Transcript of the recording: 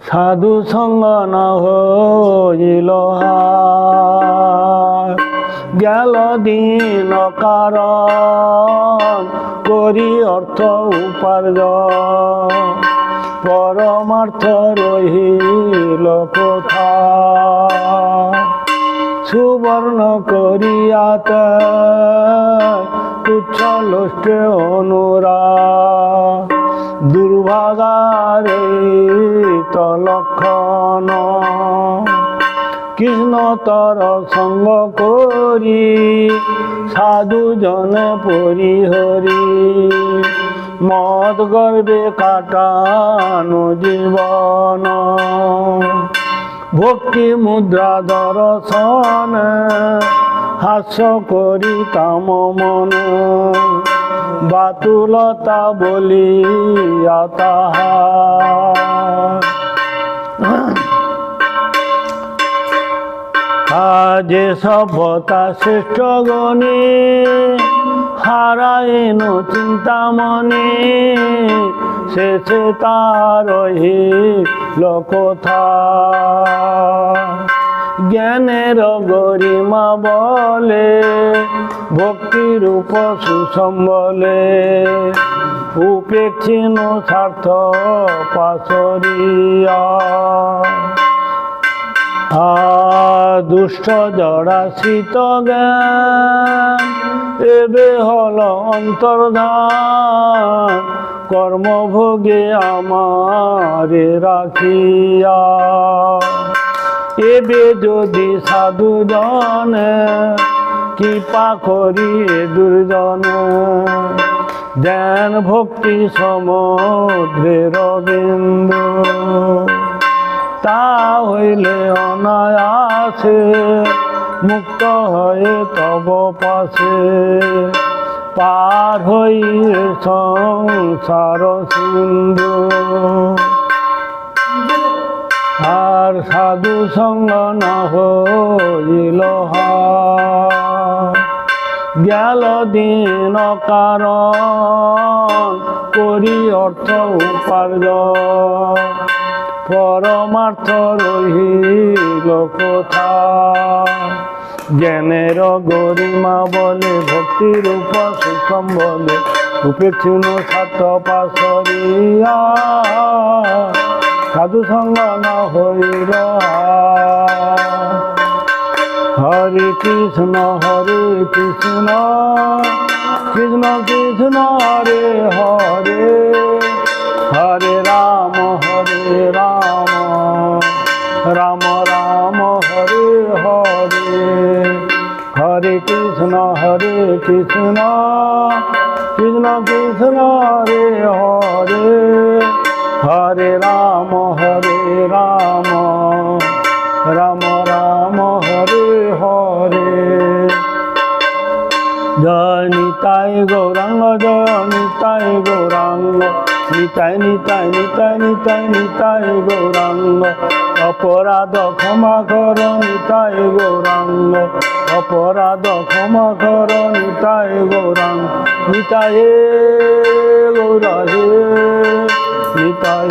সাধু সঙ্গ না হইল গেল দিন কারণ করি অর্থ উপার্জন পরমার্থ রহিল কোথা সুবর্ণ করিয়াতে তুচ্ছ লোষ্টে অনুরাগ দুর্ভাগার লক্ষণ কৃষ্ণ তর সঙ্গ করি সাধু জনে পরিহরি মদ গর্বে কাটানো জীবন ভক্তি মুদ্রা দর্শন হাস্য করি কাম মন বাতুলতা বলিয়া তাহা আজে সভ্যতা শ্রেষ্ঠ গণে হারাইন চিন্তামণি শেষে তার লোকথা জ্ঞানের গরিমা বলে ভক্তিরূপ সুসম্বলে উপেক্ষিণ স্বার্থ পাশরিয়া দুষ্ট জড়াশ্রিত জ্ঞান এবে হল অন্তর্ধান কর্মভোগে আমারে রাখিয়া এবে যদি সাধু জনে কৃপা করি দুর্জনে জ্ঞান ভক্তি সমুদ্রের বিন্দু তা হইলে অনায়াসে মুক্ত হয়ে তব পাশে পার হইয়ে সংসার সিন্ধু আর সাধু সঙ্গ না হইল গেল দিন কারণ করি অর্থ উপার্জন পরমার্থ রহিল কোথা জ্ঞানের গরিমা বলে ভক্তির সুষম বলে উপেক্ষিণ স্বার্থ পাশরিয়া সাধু সঙ্গ না হইল হরে কৃষ্ণ কৃষ্ণ কৃষ্ণ হরে হরে হরে রাম রাম রাম হরে হরে হরে কৃষ্ণ কৃষ্ণ কৃষ্ণ হরে হরে হরে রাম রাম রাম হরে হরে জয় নিতাই গৌরাঙ্গ জয় নিতাই গৌরাঙ্গ নিতাই নিতাই নিতাই নিতাই নিতাই গৌরাঙ্গ অপরাধ ক্ষমা কর নিতাই গৌরাঙ্গ অপরাধ ক্ষমা কর নিতাই গৌরাঙ্গ নিতাই গৌরা হে নিতাই